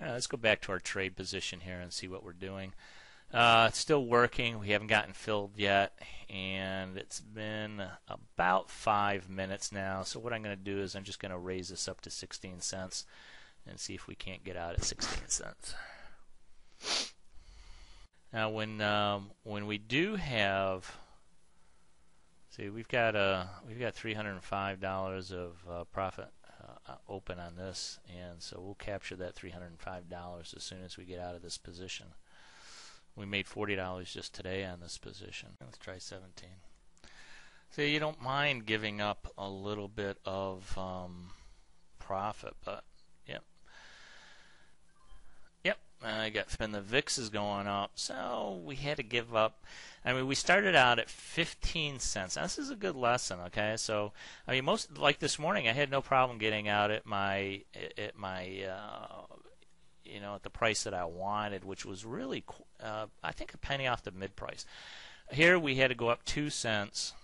Let's go back to our trade position here and see what we're doing. It's still working. We haven't gotten filled yet, and it's been about 5 minutes now. So what I'm going to do is I'm just going to raise this up to 16 cents and see if we can't get out at 16 cents. Now, when we do have, see, we've got $305 of profit open on this, and so we'll capture that $305 as soon as we get out of this position. We made $40 just today on this position. Let's try 17. So you don't mind giving up a little bit of profit, but yep, I got, and the VIX is going up, so we had to give up. I mean, we started out at 15 cents. Now, this is a good lesson, okay? So, I mean, most, like this morning, I had no problem getting out at my you know, at the price that I wanted, which was really, I think, a penny off the mid price. Here we had to go up 2 cents.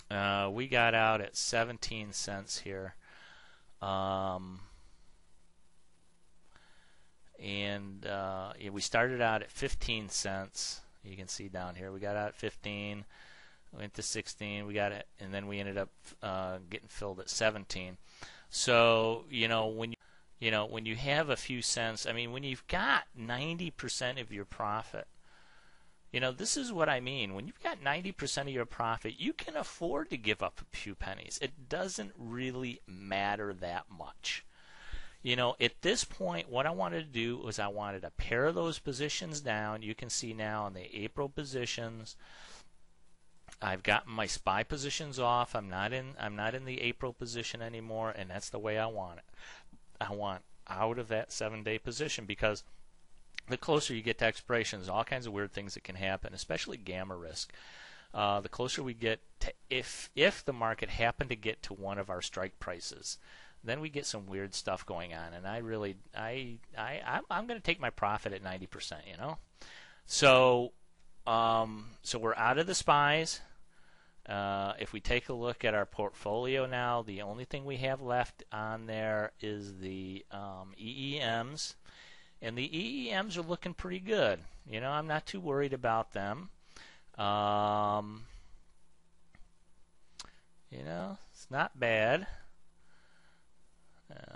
We got out at 17 cents here. Yeah, we started out at 15 cents. You can see down here we got out at 15, went to 16, we got it, and then we ended up getting filled at 17. So when you have a few cents, I mean, when you've got 90% of your profit, this is what I mean. When you've got 90% of your profit, you can afford to give up a few pennies. It doesn't really matter that much. At this point, what I wanted to do was I wanted to pare those positions down. You can see now in the April positions, I've gotten my SPY positions off. I'm not in the April position anymore, and that's the way I want it. I want out of that 7-day position, because the closer you get to expiration, there's all kinds of weird things that can happen, especially gamma risk. The closer we get to, if the market happened to get to one of our strike prices, then we get some weird stuff going on, and I'm going to take my profit at 90%. So we're out of the SPYs. If we take a look at our portfolio now, the only thing we have left on there is the EEMs, and the EEMs are looking pretty good. I'm not too worried about them. It's not bad.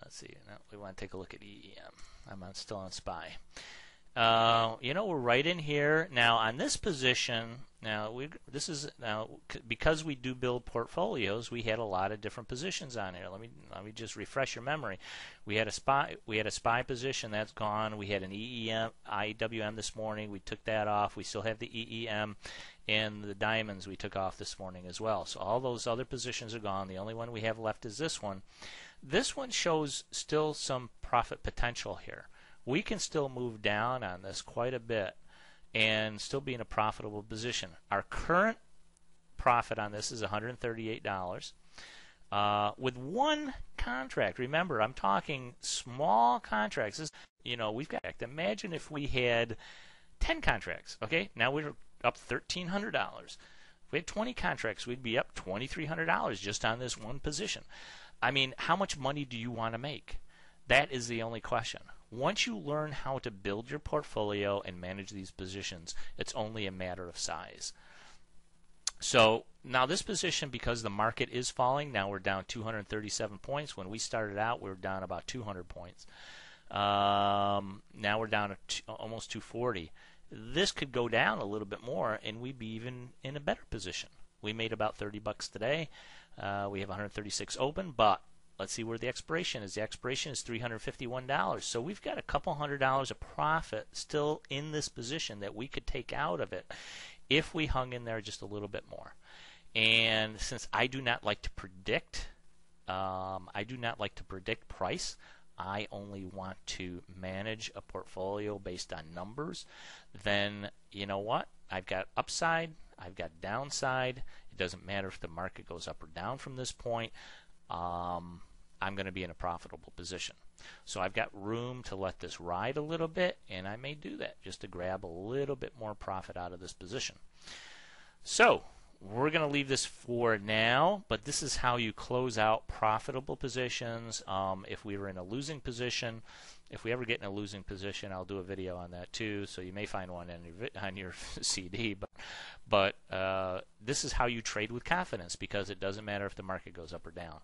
Let's see. No, we want to take a look at EEM. I'm still on SPY. We're right in here now on this position. Now because we do build portfolios, we had a lot of different positions on here. Let me just refresh your memory. We had a SPY position that's gone. We had an EEM IWM this morning. We took that off. We still have the EEM, and the diamonds we took off this morning as well. So all those other positions are gone. The only one we have left is this one. This one shows still some profit potential here. We can still move down on this quite a bit and still be in a profitable position. Our current profit on this is $138 with one contract. Remember, I'm talking small contracts. We've got, imagine if we had 10 contracts. Okay, now we're up $1,300. If we had 20 contracts, we'd be up $2,300 just on this one position. I mean, how much money do you want to make? That is the only question. Once you learn how to build your portfolio and manage these positions, it's only a matter of size. So now this position, because the market is falling, now we're down 237 points. When we started out, we were down about 200 points. Now we're down to almost 240. This could go down a little bit more, and we'd be even in a better position. We made about $30 today. We have 136 open, but let's see where the expiration is. The expiration is $351. So we've got a couple $100 of profit still in this position that we could take out of it if we hung in there just a little bit more. And since I do not like to predict, price. I only want to manage a portfolio based on numbers. Then you know what? I've got upside. I've got downside. It doesn't matter if the market goes up or down from this point. I'm going to be in a profitable position. So I've got room to let this ride a little bit, and I may do that just to grab a little bit more profit out of this position. So we're going to leave this for now, but this is how you close out profitable positions. If we were in a losing position, if we ever get in a losing position, I'll do a video on that too. So you may find one on your CD, but this is how you trade with confidence, because it doesn't matter if the market goes up or down.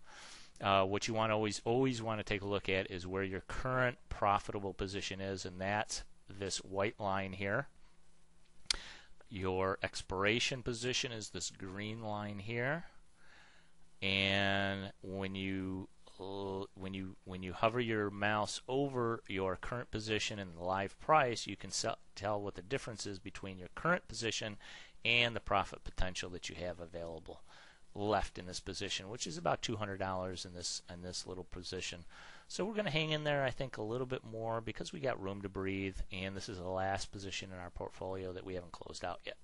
What you want to always want to take a look at is where your current profitable position is, and that's this white line here. Your expiration position is this green line here, and when you hover your mouse over your current position and the live price, you can tell what the difference is between your current position and the profit potential that you have available left in this position, which is about $200 in this little position. So we're going to hang in there, I think, a little bit more because we got room to breathe, and this is the last position in our portfolio that we haven't closed out yet.